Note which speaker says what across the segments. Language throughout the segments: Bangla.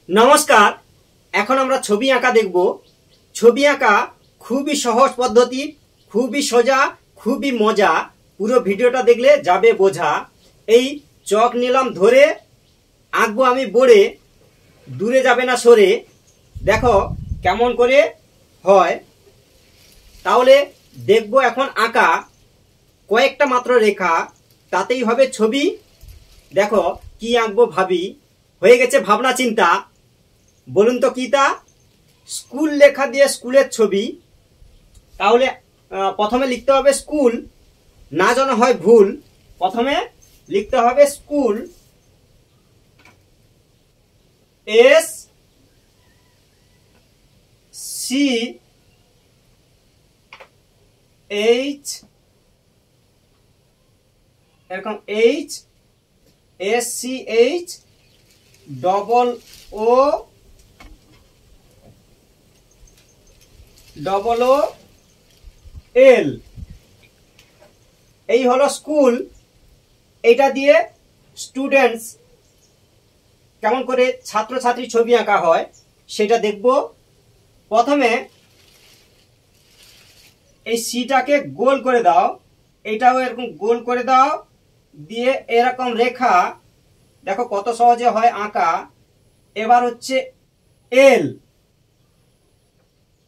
Speaker 1: নমস্কার। এখন আমরা ছবি আঁকা দেখব। ছবি আঁকা খুবই সহজ পদ্ধতি, খুবই সোজা, খুবই মজা। পুরো ভিডিওটা দেখলে যাবে বোঝা। এই চক নিলাম ধরে, আঁকবো আমি বোর্ডে, দূরে যাবে না সরে। দেখো কেমন করে হয়। তাহলে দেখবো এখন আঁকা কয়েকটা মাত্র রেখা, তাতেই হবে ছবি। দেখো কি আঁকবো ভাবি, হয়ে গেছে ভাবনা চিন্তা। বলুন তো কি তা? স্কুল লেখা দিয়ে স্কুলের ছবি। তাহলে প্রথমে লিখতে হবে স্কুল, না যেন হয় ভুল। প্রথমে লিখতে হবে স্কুল, এস সি এইচ, এরকম H, S C H double O L, এই হলো স্কুল। এটা দিয়ে স্টুডেন্টস কেমন করে ছাত্রছাত্রী ছবি আঁকা হয় সেটা দেখব। প্রথমে এই সিটাকে গোল করে দাও, এটাও এরকম গোল করে দাও, দিয়ে এরকম রেখা। দেখো কত সহজে হয় আঁকা। এবার হচ্ছে এল,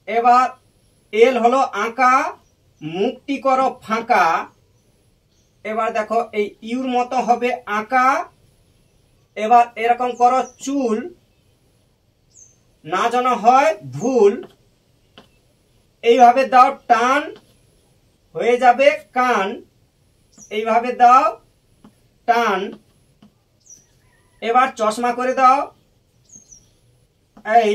Speaker 1: এবার এল হলো আঁকা, মুখটি করো ফাঁকা। এবার দেখো এই ইউর মতো হবে আঁকা। এবার এরকম করো চুল, না যেন হয় ভুল। এইভাবে দাও টান, হয়ে যাবে কান। এইভাবে দাও টান। এবার চশমা করে দাও, এই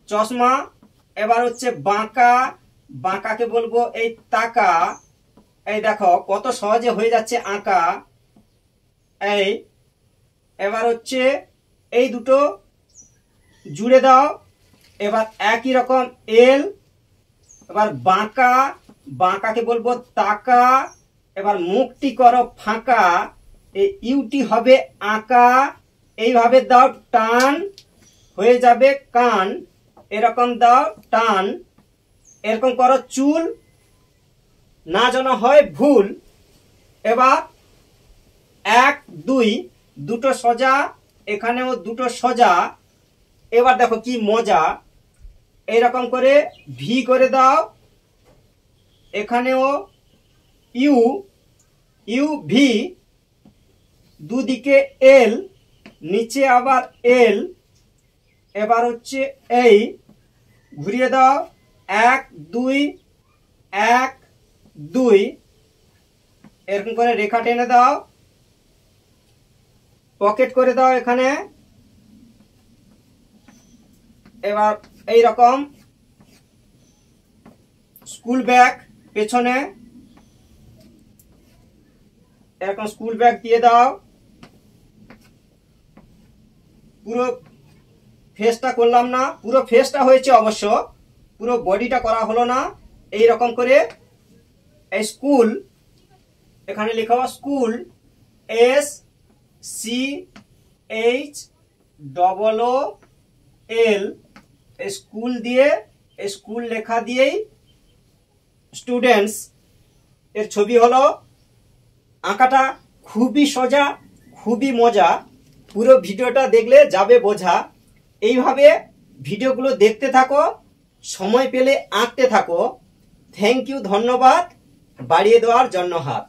Speaker 1: চশমা। এবার হচ্ছে বাঁকা, বাঁকাকে বলবো এই তাকা। এই দেখো কত সহজে হয়ে যাচ্ছে আঁকা। এই এবার হচ্ছে এই দুটো জুড়ে দাও। এবার একই রকম এল। এবার বাঁকা, বাঁকাকে বলবো তাকা। এবার মুখটি করো ফাঁকা, এই ইউটি হবে আঁকা। এইভাবে দাও টান, হয়ে যাবে কান। এরকম দাও টান, এরকম করো চুল, না যেন হয় ভুল। এবার এক দুই, দুটো সোজা, এখানেও দুটো সোজা। এবার দেখো কি মজা, এরকম করে ভি করে দাও। এখানেও ইউ, ইউ ভি, দুদিকে এল, নিচে আবার এল। এবার হচ্ছে এই ঘুরিয়ে দাও, এক দুই, এক দুই, এরকম করে রেখা টেনে দাও। পকেট করে দাও এখানে। এবার এই রকম স্কুল ব্যাগ পেছনে, এরকম স্কুল ব্যাগ দিয়ে দাও। পুরো ফেসটা করলাম না, পুরো ফেসটা হয়েছে অবশ্য, পুরো বডিটা করা হলো না। এই রকম করে এই স্কুল, এখানে লেখা school, S C H double O L, school দিয়ে স্কুল লেখা দিয়েই স্টুডেন্টস এর ছবি হলো। আঁকাটা খুবই সোজা, খুবই মজা। পুরো ভিডিওটা দেখলে যাবে বোঝা। এইভাবে ভিডিওগুলো দেখতে থাকো, সময় পেলে আঁকতে থাকো। থ্যাংক ইউ, ধন্যবাদ বাড়িয়ে দেওয়ার জন্য হাত।